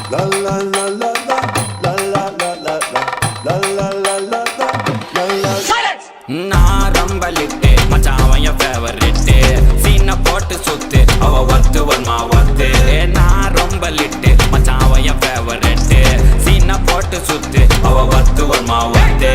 La la la la la la la la la la la la la la la. நான் ரொம்ப lid மச்சான் அவன் என் ஃபேவரிட்டு சீனை போட்டு சுத்து அவ ஒத்து வன்மா ஒத்து நான் ரொம்ப லிட்டு மச்சான் அவன் என் ஃபேவரிட்டு சீனை போட்டு சுத்து அவ ஒத்து வன்மா ஒத்து